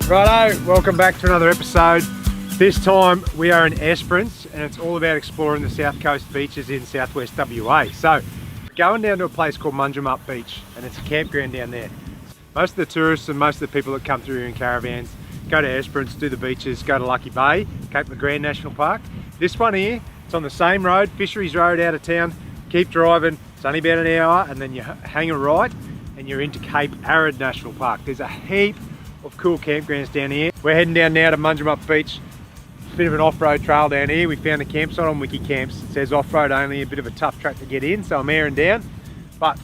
Righto, welcome back to another episode. This time we are in Esperance and it's all about exploring the south coast beaches in southwest WA. So we're going down to a place called Munjamup Beach and it's a campground down there. Most of the tourists and most of the people that come through here in caravans go to Esperance, do the beaches, go to Lucky Bay, Cape Legrand National Park. This one here, it's on the same road, Fisheries Road out of town. Keep driving, it's only about an hour and then you hang a right and you're into Cape Arid National Park. There's a heap of cool campgrounds down here. We're heading down now to Munjamup Beach. Bit of an off-road trail down here. We found a campsite on Wiki Camps. It says off-road only, a bit of a tough track to get in, so I'm airing down. But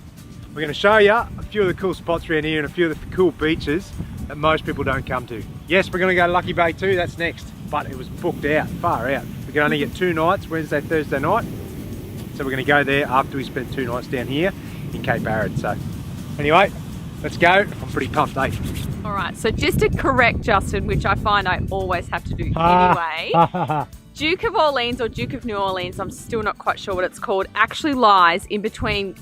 we're going to show you a few of the cool spots around here and a few of the cool beaches that most people don't come to. Yes, we're going to go to Lucky Bay too, that's next. But it was booked out, far out. We can only get 2 nights, Wednesday, Thursday night. So we're going to go there after we spend 2 nights down here in Cape Arid. So anyway, let's go. I'm pretty pumped, eh? All right, so just to correct Justin, which I find I always have to do anyway, Duke of Orleans or Duke of New Orleans, I'm still not quite sure what it's called, actually lies in between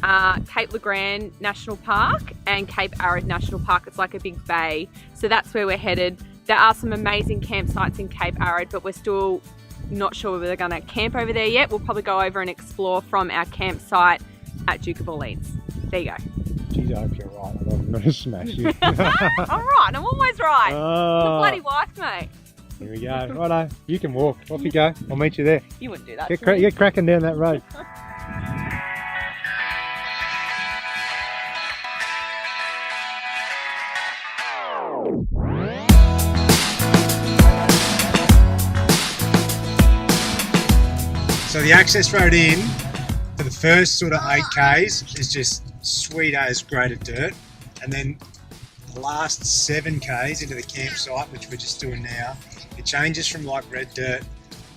Cape Legrand National Park and Cape Arid National Park. It's like a big bay, so that's where we're headed. There are some amazing campsites in Cape Arid, but we're still not sure whether they're going to camp over there yet. We'll probably go over and explore from our campsite at Duke of Orleans. There you go. Jeez, I hope you're right. I'm going to smash you. I'm right, I'm always right. The bloody wife, mate. Here we go. Righto, you can walk. Off you go. I'll meet you there. You wouldn't do that. Get cracking down that road. So the access road in for the first sort of 8 Ks is just sweet as grated dirt, and then the last 7 Ks into the campsite, which we're just doing now, it changes from like red dirt,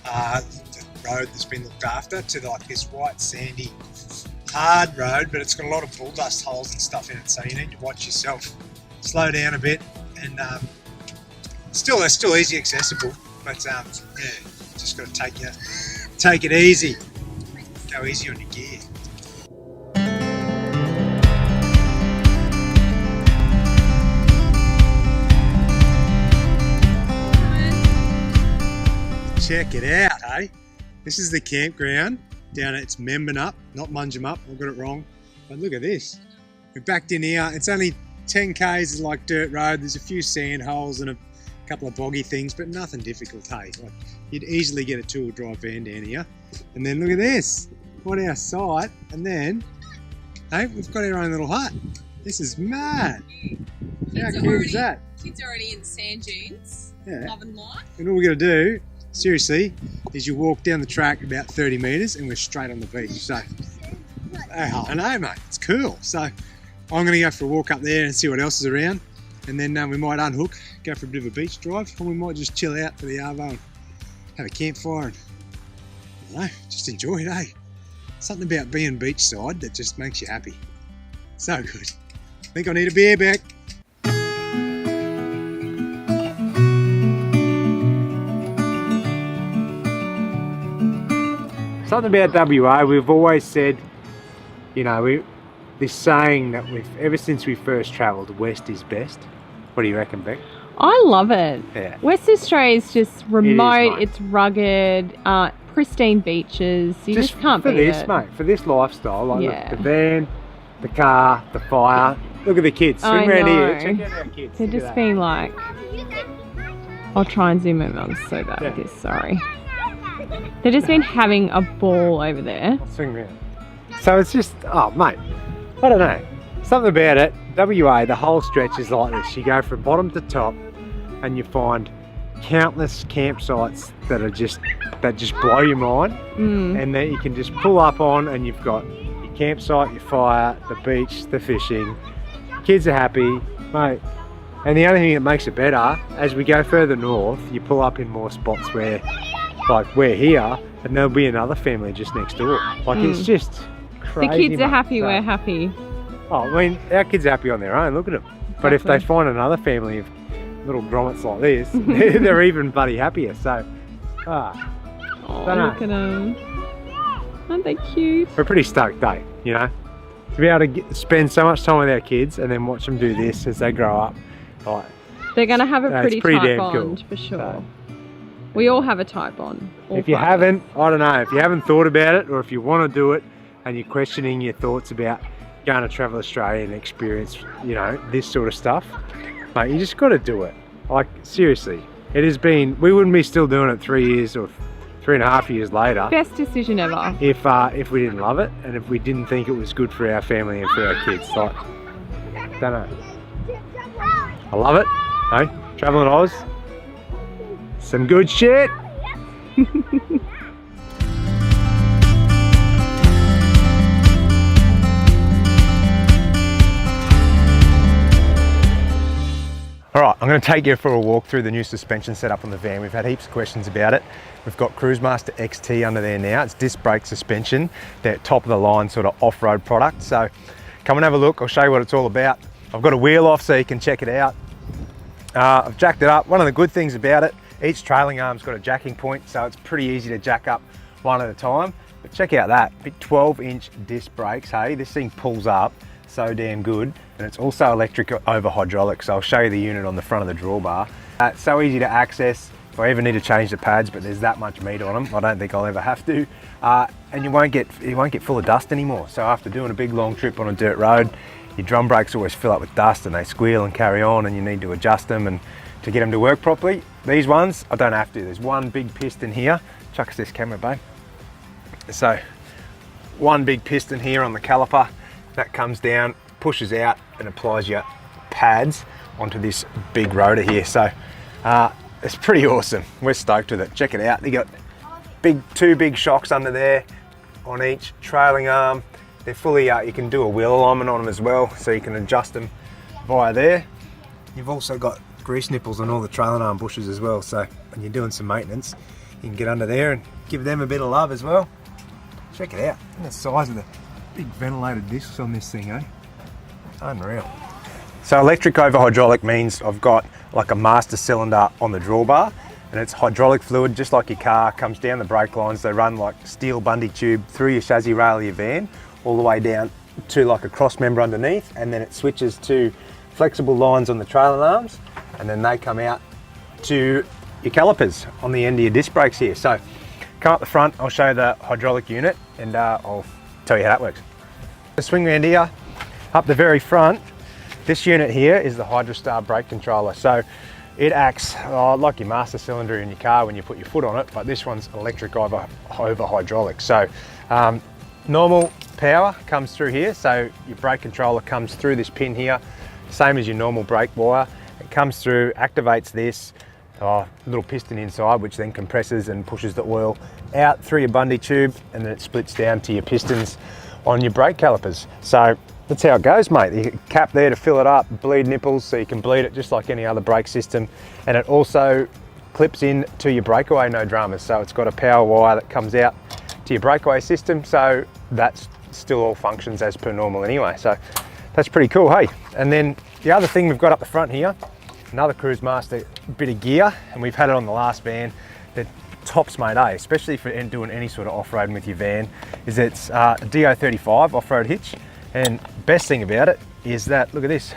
the road that's been looked after, to like this white sandy hard road, but it's got a lot of bull dust holes and stuff in it, so you need to watch yourself, slow down a bit, and they're still easy accessible, but yeah, just got to take it easy, go easy on your gear. Check it out, hey? This is the campground down at Membernup, not Munjamup, I got it wrong. But look at this. We're backed in here. It's only 10 Ks, like dirt road. There's a few sand holes and a couple of boggy things, but nothing difficult, hey? Like, you'd easily get a 2-wheel drive van down here. And then look at this, on our site. And then, hey, we've got our own little hut. This is mad. How cool is that? Kids are already in the sand dunes, loving life. And all we got to do, seriously, is you walk down the track about 30 metres and we're straight on the beach. So, I know, mate, it's cool. So I'm going to go for a walk up there and see what else is around. And then we might unhook, go for a bit of a beach drive, or we might just chill out for the arvo and have a campfire and, I don't know, just enjoy it, eh? Something about being beachside that just makes you happy. So good. I think I need a beer back. Something about WA, we've always said, you know, this saying that ever since we first travelled, west is best. What do you reckon, Beck? I love it. Yeah. West Australia is just remote, it's rugged, pristine beaches. You just can't beat it. Mate, for this lifestyle, like look, the van, the car, the fire. Look at the kids. Swing around here. Check out our kids. They're just being like, I'll try and zoom in. I'm so bad at this, sorry. They've just been having a ball over there. I'll swing around. So it's just, oh mate, I don't know. Something about it. WA, the whole stretch is like this. You go from bottom to top and you find countless campsites that just blow your mind, and that you can just pull up on, and you've got your campsite, your fire, the beach, the fishing. Kids are happy, mate. And the only thing that makes it better, as we go further north, you pull up in more spots where, like we're here, and there'll be another family just next door. Like it's just crazy. The kids are happy, we're happy. Oh, I mean, our kids are happy on their own, look at them. Exactly. But if they find another family of little grommets like this, they're even bloody happier, so. Oh, look at them. Aren't they cute? We're pretty stoked, eh, you know? To be able to spend so much time with our kids and then watch them do this as they grow up. Like, They're going to have a It's pretty pretty tight damn bond cool. for sure. So- We all have a tight bond. all If you five of us. haven't, I don't know, if you haven't thought about it, or if you want to do it and you're questioning your thoughts about going to travel Australia and experience, you know, this sort of stuff, mate, you just got to do it. Like, seriously, it has been, we wouldn't be still doing it 3 years or 3.5 years later Best decision ever. if we didn't love it and if we didn't think it was good for our family and for our kids. Like, don't know. I love it. Hey, traveling Oz. Some good shit. All right, I'm going to take you for a walk through the new suspension setup on the van. We've had heaps of questions about it. We've got Cruisemaster XT under there now. It's disc brake suspension. They're top of the line sort of off-road product. So come and have a look. I'll show you what it's all about. I've got a wheel off so you can check it out. I've jacked it up. One of the good things about it, each trailing arm's got a jacking point, so it's pretty easy to jack up one at a time. But check out that, big 12-inch disc brakes, hey? This thing pulls up so damn good, and it's also electric over hydraulic, so I'll show you the unit on the front of the drawbar. It's so easy to access. If I ever need to change the pads, but there's that much meat on them, I don't think I'll ever have to. And you won't get full of dust anymore. So after doing a big long trip on a dirt road, your drum brakes always fill up with dust and they squeal and carry on, and you need to adjust them and to get them to work properly. These ones, I don't have to. There's one big piston here. Chuck us this camera, babe. So one big piston here on the caliper that comes down, pushes out and applies your pads onto this big rotor here. So it's pretty awesome. We're stoked with it. Check it out. They got two big shocks under there on each trailing arm. They're fully, you can do a wheel alignment on them as well, so you can adjust them via there. You've also got grease nipples on all the trailing arm bushes as well, so when you're doing some maintenance, you can get under there and give them a bit of love as well. Check it out. Look at the size of the big ventilated discs on this thing, eh? Unreal. So electric over hydraulic means I've got like a master cylinder on the drawbar, and it's hydraulic fluid, just like your car, comes down the brake lines. They run like steel bundy tube through your chassis rail of your van, all the way down to like a cross member underneath, and then it switches to flexible lines on the trailing arms, and then they come out to your calipers on the end of your disc brakes here. So come up the front, I'll show you the hydraulic unit, and I'll tell you how that works. Swing around here, up the very front, this unit here is the Hydrostar brake controller. So it acts like your master cylinder in your car when you put your foot on it, but this one's electric over hydraulic. So normal power comes through here, so your brake controller comes through this pin here, same as your normal brake wire. It comes through, activates this little piston inside, which then compresses and pushes the oil out through your bundy tube, and then it splits down to your pistons on your brake calipers. So that's how it goes, mate. The cap there to fill it up, bleed nipples, so you can bleed it just like any other brake system. And it also clips in to your breakaway, no dramas. So it's got a power wire that comes out to your breakaway system, so that's still all functions as per normal anyway. So that's pretty cool, hey? And then the other thing we've got up the front here, another Cruisemaster bit of gear, and we've had it on the last van. The tops, mate, especially for doing any sort of off-roading with your van, is it's a DO35 off-road hitch. And best thing about it is that, look at this,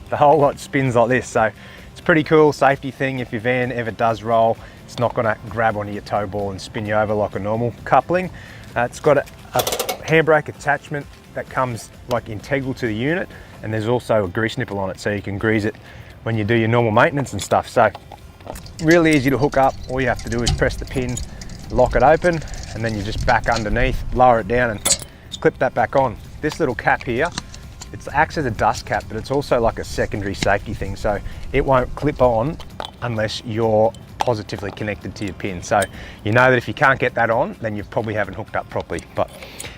the whole lot spins like this. So it's pretty cool safety thing. If your van ever does roll, it's not gonna grab onto your tow ball and spin you over like a normal coupling. It's got a handbrake attachment that comes like integral to the unit, and there's also a grease nipple on it, so you can grease it when you do your normal maintenance and stuff. So really easy to hook up. All you have to do is press the pin, lock it open, and then you just back underneath, lower it down and clip that back on. This little cap here, it acts as a dust cap, but it's also like a secondary safety thing, so it won't clip on unless you're positively connected to your pin. So you know that if you can't get that on, then you probably haven't hooked up properly. But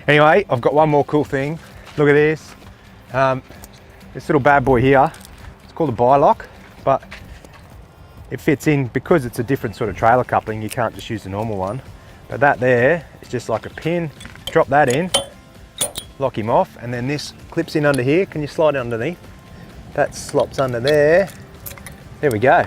anyway, I've got one more cool thing. Look at this. This little bad boy here, it's called a bi-lock, but it fits in because it's a different sort of trailer coupling. You can't just use the normal one. But that there is just like a pin. Drop that in, lock him off, and then this clips in under here. Can you slide it underneath? That slops under there. There we go.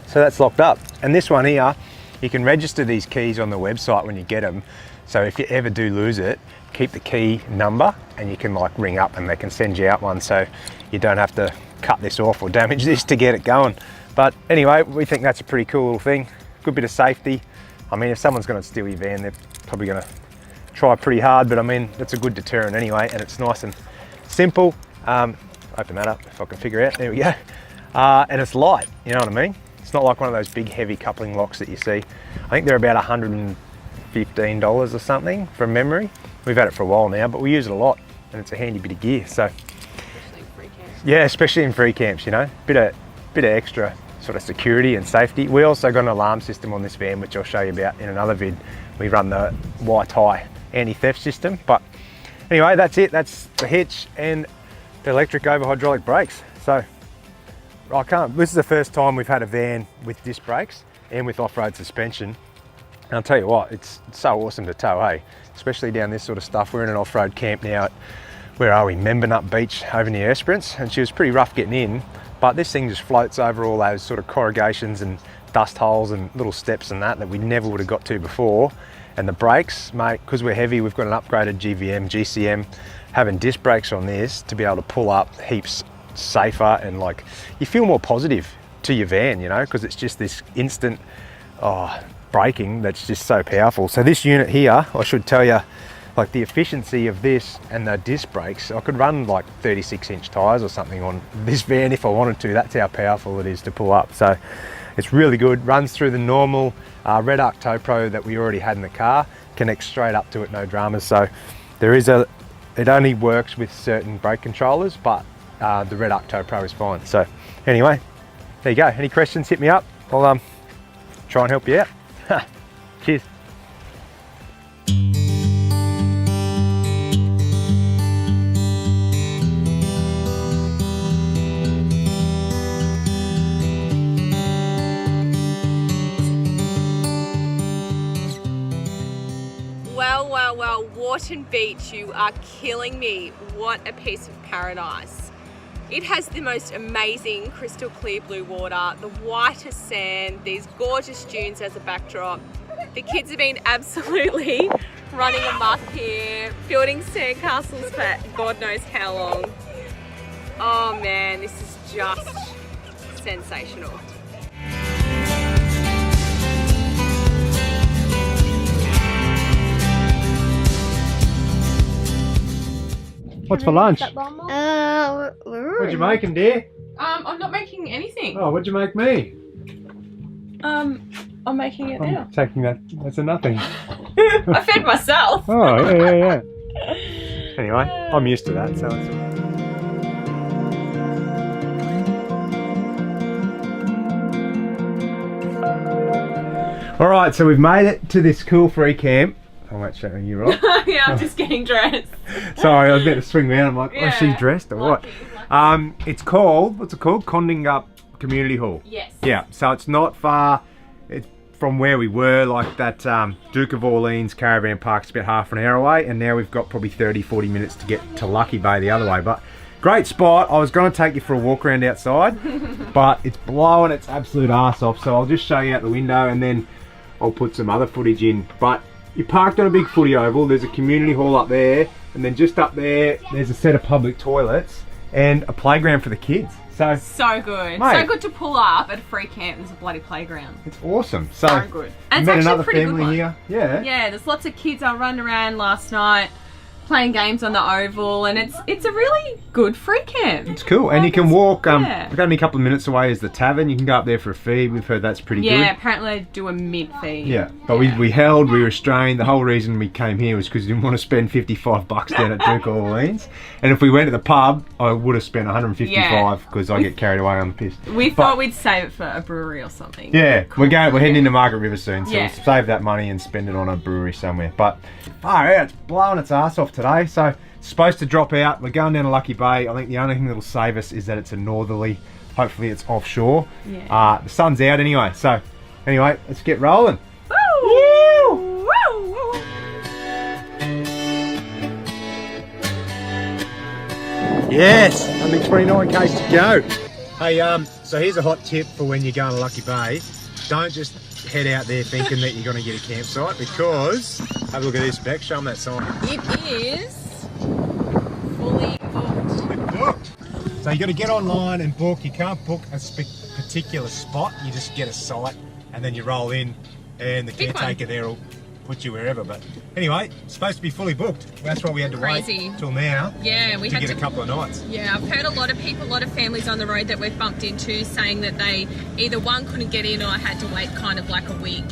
So that's locked up. And this one here, you can register these keys on the website when you get them. So if you ever do lose it, keep the key number and you can like ring up and they can send you out one, so you don't have to cut this off or damage this to get it going. But anyway, we think that's a pretty cool little thing. Good bit of safety. I mean, if someone's going to steal your van, they're probably going to try pretty hard, but I mean, that's a good deterrent anyway, and it's nice and simple. Open that up if I can figure it out. There we go. And it's light, you know what I mean? It's not like one of those big heavy coupling locks that you see. I think they're about $115 or something from memory. We've had it for a while now, but we use it a lot, and it's a handy bit of gear. So, Especially in free camps. Yeah, especially in free camps, you know, bit of extra sort of security and safety. We also got an alarm system on this van, which I'll show you about in another vid. We run the white-tie anti-theft system. But anyway, that's it. That's the hitch and the electric over hydraulic brakes. So this is the first time we've had a van with disc brakes and with off-road suspension. And I'll tell you what, it's so awesome to tow, hey? Especially down this sort of stuff. We're in an off-road camp now at, where are we? Membernup Beach over near Esperance, and she was pretty rough getting in. But this thing just floats over all those sort of corrugations and dust holes and little steps and that we never would have got to before. And the brakes, mate, because we're heavy, we've got an upgraded GCM. Having disc brakes on this to be able to pull up heaps safer, and like you feel more positive to your van, you know, because it's just this instant braking that's just so powerful. So this unit here, I should tell you, like the efficiency of this and the disc brakes, I could run like 36-inch tyres or something on this van if I wanted to. That's how powerful it is to pull up. So it's really good. Runs through the normal Red Arc Tow Pro that we already had in the car. Connects straight up to it, no dramas. So there is it only works with certain brake controllers, but the Red Arc Tow Pro is fine. So anyway, there you go. Any questions, hit me up. I'll try and help you out. Cheers. Well, Warton Beach, you are killing me. What a piece of paradise. It has the most amazing crystal clear blue water, the whitest sand, these gorgeous dunes as a backdrop. The kids have been absolutely running amok here, building sandcastles for God knows how long. Oh man, this is just sensational. What's for lunch? What'd you making, dear? I'm not making anything. Oh, what'd you make me? I'm making it now. Taking that as a nothing. I fed myself. Oh, yeah. Anyway, I'm used to that, so it's... Alright, so we've made it to this cool free camp. I won't show you, right? Yeah, I'm just getting dressed. Sorry, I was about to swing around. I'm like, Yeah. oh, she's dressed or what? It's called, what's it called? Condingup Community Hall. Yes. Yeah, so it's not far from where we were, like that Duke of Orleans caravan park's about half an hour away, and now we've got probably 30-40 minutes to get to Lucky Bay the other way. But great spot. I was going to take you for a walk around outside, but it's blowing its absolute arse off, so I'll just show you out the window and then I'll put some other footage in. But you're parked on a big footy oval, there's a community hall up there, and then just up there, there's a set of public toilets and a playground for the kids. So good. Mate, so good to pull up at a free camp. There's a bloody playground. It's awesome. So good. And it's met actually another a pretty family good one. here. Yeah. Yeah, there's lots of kids. I ran around last night playing games on the oval, and it's a really good free camp. It's cool, and you can walk. yeah. Only a couple of minutes away is the tavern. You can go up there for a feed. We've heard that's pretty good. Yeah, apparently they do a mid fee. Yeah, but we we restrained. The whole reason we came here was because we didn't want to spend $55 down at Duke of Orleans. And if we went to the pub, I would have spent $155 because I get carried away on the piss. We thought we'd save it for a brewery or something. Yeah, we're heading into Margaret River soon, so Yeah. we'll save that money and spend it on a brewery somewhere. But it's blowing its ass off today, so it's supposed to drop out. We're going down to Lucky Bay. I think the only thing that'll save us is that it's a northerly. Hopefully it's offshore. Yeah. The sun's out anyway, so anyway, let's get rolling. Woo! Woo! Woo! Yes, only 29 k's to go. Hey, so here's a hot tip for when you're going to Lucky Bay. Don't just head out there thinking that you're going to get a campsite, because have a look at this, Beck. Show them that sign. It is fully booked. We're booked. So you got to get online and book. You can't book a particular spot. You just get a site and then you roll in and the caretaker there will put you wherever. But anyway, it's supposed to be fully booked. That's why we had to wait till now. Yeah, we had to get a couple of nights. Yeah, I've heard a lot of people, a lot of families on the road that we've bumped into saying that they either one couldn't get in or had to wait kind of like a week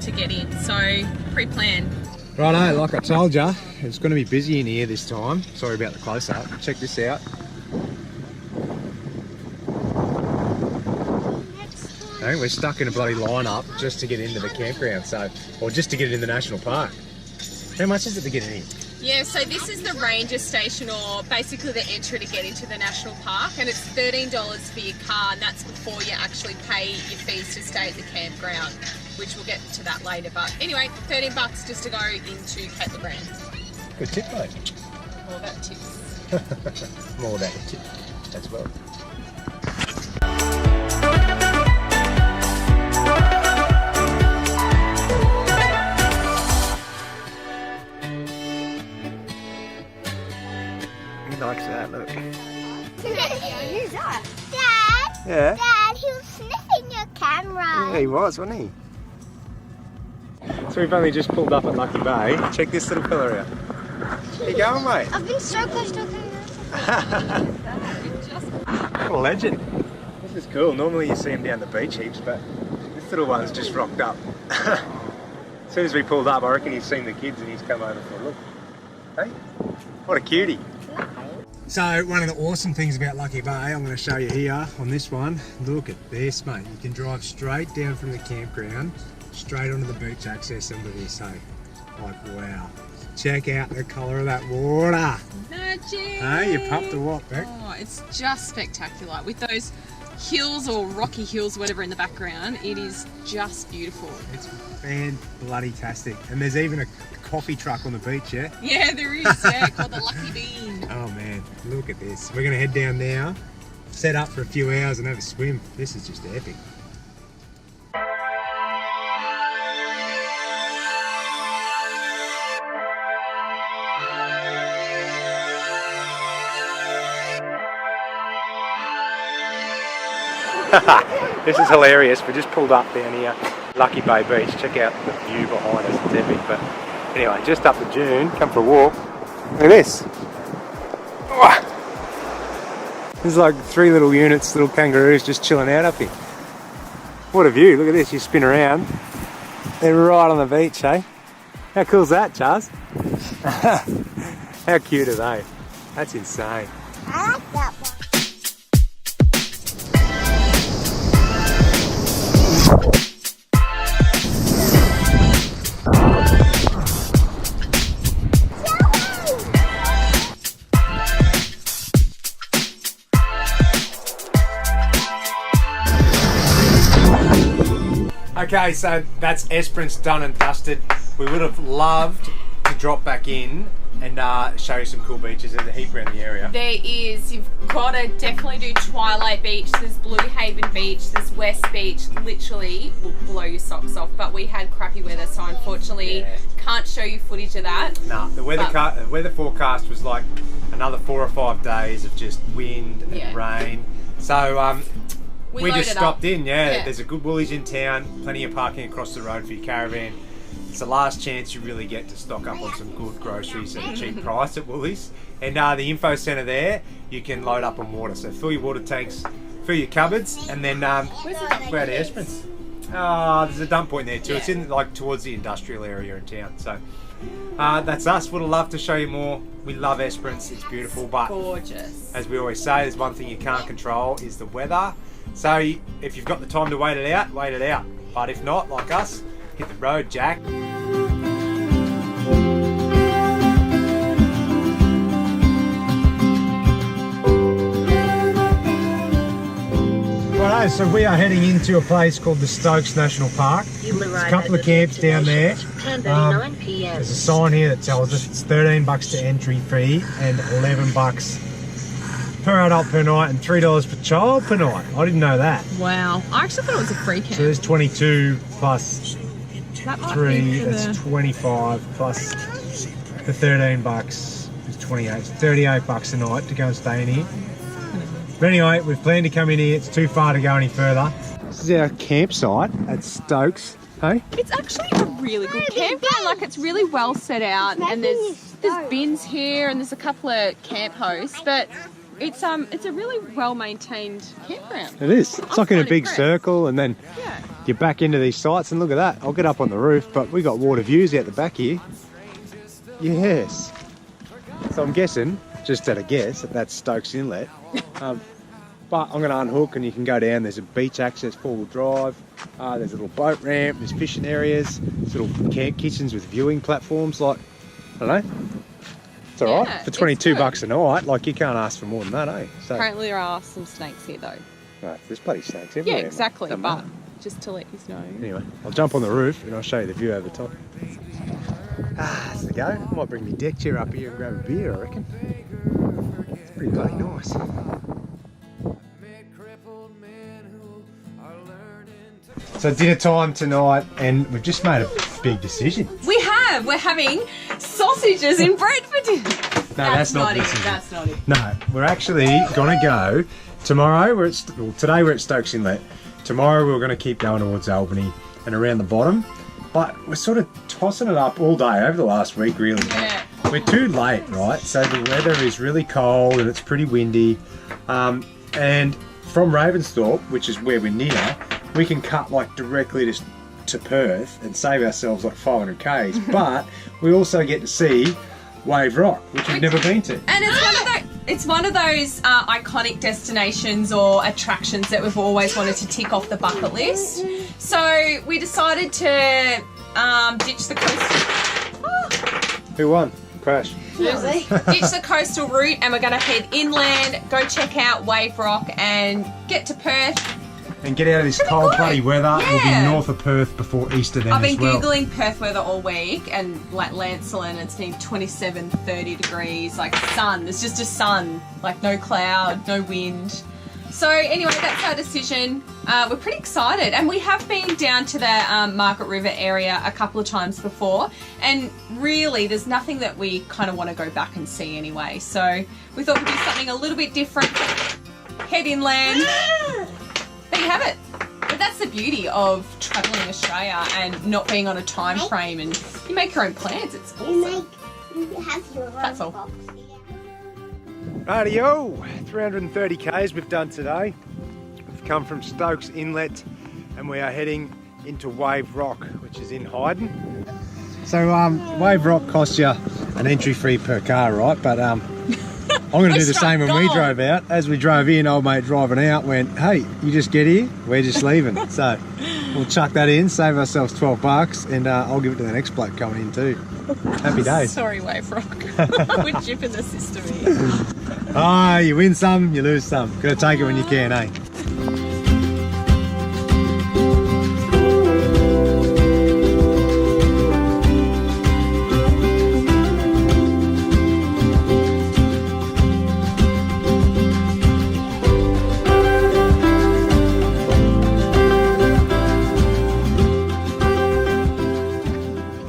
to get in. So pre-planned. Righto, like I told you, it's going to be busy in here this time. Sorry about the close-up. Check this out. No, we're stuck in a bloody line-up just to get into the campground, or just to get in the national park. How much is it to get in here? Yeah, so this is the ranger station, or basically the entry to get into the national park, and it's $13 for your car, and that's before you actually pay your fees to stay at the campground, which we'll get to that later. But anyway, $13 just to go into Cape Grand. Good tip, mate. All about tips. More about the tip as well. He likes that, look. Who's that? Dad? Yeah? Dad, he was sniffing your camera. Yeah, he was, wasn't he? So we've only just pulled up at Lucky Bay. Check this little fella out. How you going, mate? I've been so close to What a legend. This is cool. Normally you see him down the beach heaps, but this little one's just rocked up. As soon as we pulled up, I reckon he's seen the kids and he's come over for a look. Hey? What a cutie. So one of the awesome things about Lucky Bay, I'm going to show you here on this one. Look at this, mate. You can drive straight down from the campground, straight onto the beach access under this, hey. Like, wow. Check out the colour of that water. Magic! Hey, you pumped or what, Beck? Oh, it's just spectacular. With those hills or rocky hills, whatever in the background, it is just beautiful. It's fan-bloody-tastic. And there's even a coffee truck on the beach, yeah? Yeah, there is, yeah, called the Lucky Bean. Oh man, look at this. We're going to head down now, set up for a few hours and have a swim. This is just epic. This is hilarious. We just pulled up down here, Lucky Bay Beach. Check out the view behind us, it's epic. But anyway, just up the dune, come for a walk. Look at this. There's like 3 little units, little kangaroos just chilling out up here. What a view, look at this, you spin around. They're right on the beach, eh? How cool is that, Charles? How cute are they? That's insane. I like that one. Okay, so that's Esperance done and dusted. We would have loved to drop back in and show you some cool beaches. There's a heap around the area. There is. You've got to definitely do Twilight Beach. There's Blue Haven Beach. There's West Beach. Literally will blow your socks off. But we had crappy weather, so unfortunately can't show you footage of that. No, the weather forecast was like another 4 or 5 days of just wind and rain. So we just stopped in. Yeah, there's a good Woolies in town. Plenty of parking across the road for your caravan. It's the last chance you really get to stock up on some good groceries at a cheap price at Woolies. And the info centre there, you can load up on water. So fill your water tanks, fill your cupboards, and then Where's the dump go to point? Esperance. There's a dump point there too. It's in like towards the industrial area in town. So that's us. Would have loved to show you more. We love Esperance. It's beautiful, but Gorgeous. as we always say, there's one thing you can't control is the weather. So if you've got the time to wait it out, wait it out. But if not, like us, hit the road, Jack. Righto, so we are heading into a place called the Stokes National Park. There's a couple of camps down there. There's a sign here that tells us it's $13 to entry fee and $11 per adult per night and $3 per child per night. I didn't know that. Wow. I actually thought it was a free camp. So there's 22 plus That might 3, be for that's 25 plus the $13 is 28. It's $38 a night to go and stay in here. But anyway, we've planned to come in here. It's too far to go any further. This is our campsite at Stokes. Hey? It's actually a really good campground. Like, it's really well set out, and there's bins here, and there's a couple of camp hosts, but it's a really well maintained campground. It is. It's like in a big impressed. circle, and then you're back into these sites, and look at that. I'll get up on the roof, but we got water views out the back here. Yes. So I'm guessing, just at a guess, that's Stokes Inlet. But I'm going to unhook and you can go down. There's a beach access, 4-wheel drive. There's a little boat ramp. There's fishing areas. There's little camp kitchens with viewing platforms. Like, I don't know. It's all right. For 22 bucks a night, like, you can't ask for more than that, eh? So, apparently there are some snakes here though. right, there's bloody snakes everywhere. Yeah, exactly. Don't But matter. just to let you know. Anyway, I'll jump on the roof and I'll show you the view over the top. That's the go. I might bring my deck chair up here and grab a beer, I reckon. It's pretty bloody nice. So dinner time tonight, and we've just made a big decision. We have. We're having sausages in bread for dinner. No, that's not the it. decision. That's not it. No, we're actually going to go tomorrow. Today we're at Stokes Inlet. Tomorrow we're going to keep going towards Albany and around the bottom. But we're sort of tossing it up all day over the last week, really. Yeah. We're too late, right? So the weather is really cold and it's pretty windy. And from Ravensthorpe, which is where we're near, we can cut like directly to Perth and save ourselves like 500 k's. But we also get to see Wave Rock, which we've never been to. And it's one of those iconic destinations or attractions that we've always wanted to tick off the bucket list. So we decided to ditch the coastal. Who won? Crash. Ditch the coastal route, and we're going to head inland, go check out Wave Rock, and get to Perth. And get out of this cold, good. bloody weather. Yeah. We'll be north of Perth before Easter then I've been as well. Googling Perth weather all week, and like Lancelin, it's been 27, 30 degrees, like sun. There's just a sun, like no cloud, no wind. So anyway, that's our decision. We're pretty excited, and we have been down to the Margaret River area a couple of times before, and really there's nothing that we kind of want to go back and see anyway. So we thought we'd do something a little bit different, head inland. There you have it. But that's the beauty of travelling Australia and not being on a time frame, and you make your own plans. It's awesome. You have your own That's all. box. Rightio, 330 k's we've done today. We've come from Stokes Inlet and we are heading into Wave Rock, which is in Hyden. So Wave Rock costs you an entry fee per car, right? But I'm going to do the same when we drove out. As we drove in, old mate driving out went, hey, you just get here, we're just leaving. So we'll chuck that in, save ourselves 12 bucks, and I'll give it to the next bloke coming in too. Happy days. Sorry, Wave Rock. We're jipping the system here. Ah, you win some, you lose some. Got to take it when you can, eh?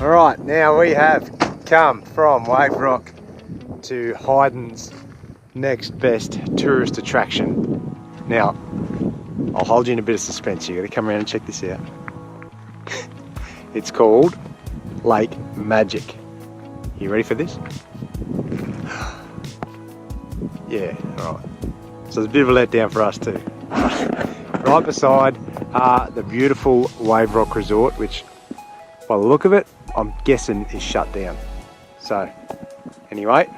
Alright, now we have come from Wave Rock to Hyden's next best tourist attraction. Now, I'll hold you in a bit of suspense. You got to come around and check this out. It's called Lake Magic. You ready for this? Yeah, alright. So it's a bit of a letdown for us too. Right beside the beautiful Wave Rock Resort, which by the look of it, I'm guessing is shut down. So, anyway,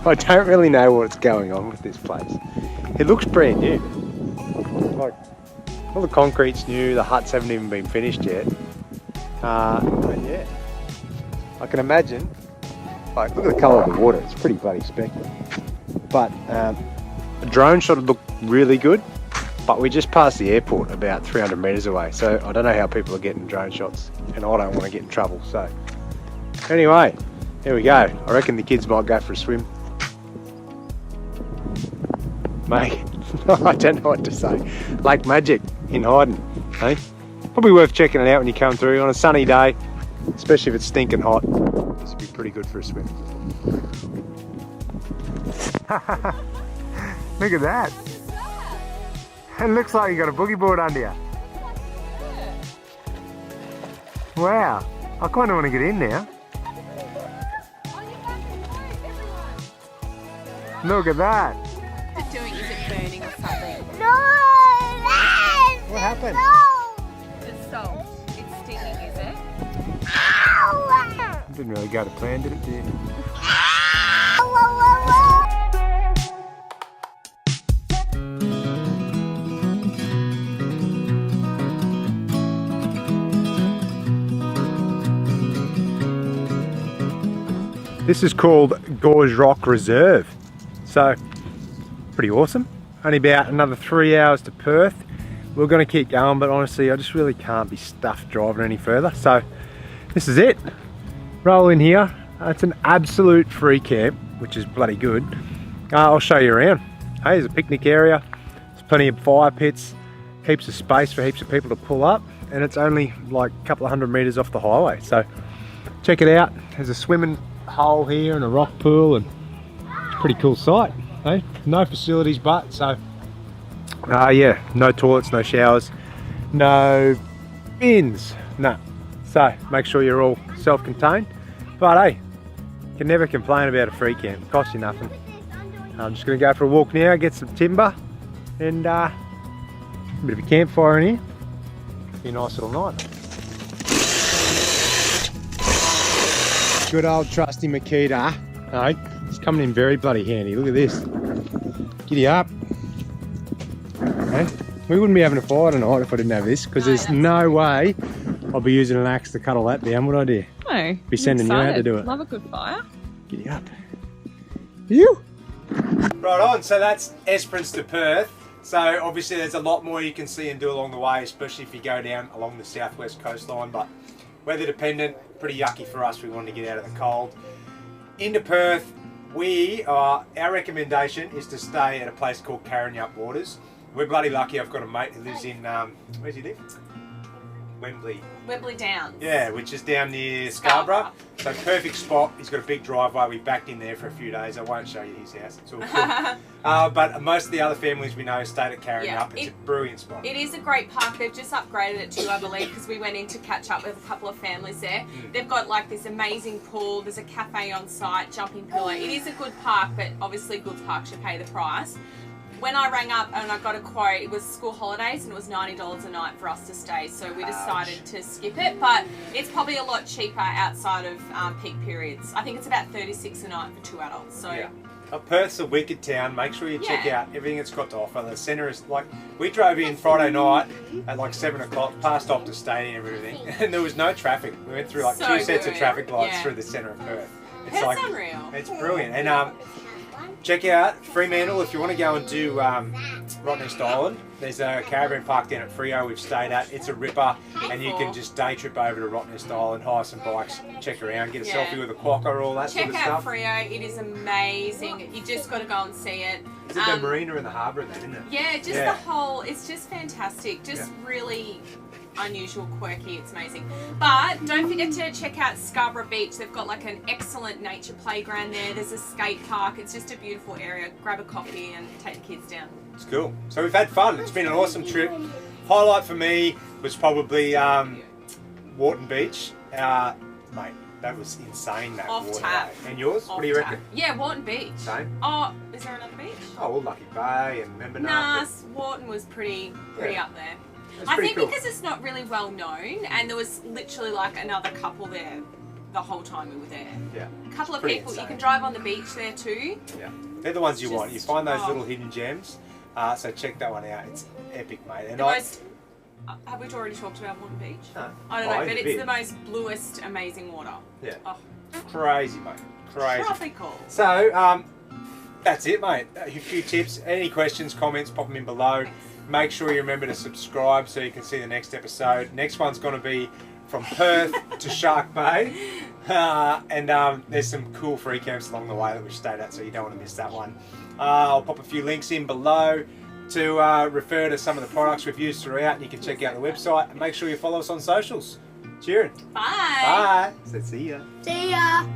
I don't really know what's going on with this place. It looks brand new. Like, all the concrete's new, the huts haven't even been finished yet. But yeah, I can imagine, like, look at the colour of the water, it's pretty bloody spectacular. But a drone shot would look really good, but we just passed the airport about 300 metres away, so I don't know how people are getting drone shots, and I don't want to get in trouble, so. Anyway, here we go. I reckon the kids might go for a swim. Mate, I don't know what to say. Lake Magic in Hyden, eh? Probably worth checking it out when you come through on a sunny day, especially if it's stinking hot. This would be pretty good for a swim. Look at that. It looks like you got a boogie board under you. Wow. I kind of want to get in now. Look at that. What's it doing? Is it burning or something? No! What happened? No! The salt. It's stinging, is it? Ow! Didn't really go to plan, did it, dear? This is called Gorge Rock Reserve. So, pretty awesome. Only about another 3 hours to Perth. We're gonna keep going, but honestly, I just really can't be stuffed driving any further. So, this is it. Roll in here. It's an absolute free camp, which is bloody good. I'll show you around. Hey, there's a picnic area. There's plenty of fire pits, heaps of space for heaps of people to pull up, and it's only like a couple of 100 meters off the highway. So, check it out. There's a swimming hole here and a rock pool, and it's a pretty cool site. Hey? No facilities, but so yeah, no toilets, no showers, no bins, no. So make sure you're all self-contained. But hey, you can never complain about a free camp. It costs you nothing. I'm just going to go for a walk now, get some timber, and a bit of a campfire in here. Be a nice little night. Good old trusty Makita. Alright, it's coming in very bloody handy. Look at this. Giddy up. Okay. We wouldn't be having a fire tonight if I didn't have this, because there's no way I'll be using an axe to cut all that down, would I, dear? No. Be sending you out to do it. Love a good fire. Giddy up. You. Right on, so that's Esperance to Perth. So obviously there's a lot more you can see and do along the way, especially if you go down along the southwest coastline, but weather dependent, pretty yucky for us. We wanted to get out of the cold. Into Perth, our recommendation is to stay at a place called Carrinyup Waters. We're bloody lucky. I've got a mate who lives in, where's he live? Wembley Downs. Yeah, which is down near Scarborough. So perfect spot. He's got a big driveway. We backed in there for a few days. I won't show you his house. It's all cool. But most of the other families we know stayed at Carrinyup. It's a brilliant spot. It is a great park. They've just upgraded it too, I believe, because we went in to catch up with a couple of families there. They've got like this amazing pool. There's a cafe on site, jumping pillow. It is a good park, but obviously good park should pay the price. When I rang up and I got a quote, it was school holidays and it was $90 a night for us to stay, so we decided to skip it, but it's probably a lot cheaper outside of peak periods. I think it's about $36 a night for 2 adults. So yeah. Perth's a wicked town. Make sure you check out everything it's got to offer. The centre is like, we drove in Friday night at like 7 o'clock, past Optus Stadium and everything, and there was no traffic. We went through like two sets of traffic lights through the centre of Perth. It's Perth's like unreal. It's brilliant. And check out Fremantle if you want to go and do Rottnest Island. There's a caravan park down at Freo we've stayed at. It's a ripper, and you can just day trip over to Rottnest Island, hire some bikes, check around, get a selfie with a quokka, all that sort of stuff. Check out Freo. It is amazing. You just got to go and see it. Is it the marina and the harbour and that, isn't it? Yeah, just the whole, it's just fantastic. Just really unusual, quirky, it's amazing. But don't forget to check out Scarborough Beach. They've got like an excellent nature playground there. There's a skate park. It's just a beautiful area. Grab a coffee and take the kids down. It's cool. So we've had fun. It's been an awesome trip. Highlight for me was probably Warton Beach. Mate, that was insane, that Off water. tap. And yours? Off What do you reckon? Yeah, Warton Beach. Same? Oh, is there another beach? Oh, well, Lucky Bay and Membernack. Nah, Warton was pretty up there. I think because it's not really well known, and there was literally like another couple there the whole time we were there. Yeah. A couple of people. Insane. You can drive on the beach there too. Yeah. They're the ones you want. You find those little hidden gems. So check that one out. It's epic, mate. And have we already talked about Warton Beach? No. I don't know, but it's the most bluest, amazing water. Yeah. Oh. Crazy, mate. Crazy. Tropical. So, that's it, mate. A few tips. Any questions, comments, pop them in below. Make sure you remember to subscribe so you can see the next episode. Next one's going to be from Perth to Shark Bay. And there's some cool free camps along the way that we've stayed at, so you don't want to miss that one. I'll pop a few links in below to refer to some of the products we've used throughout, and you can check out the website, and make sure you follow us on socials. Cheering. Bye. Bye. So see ya. See ya.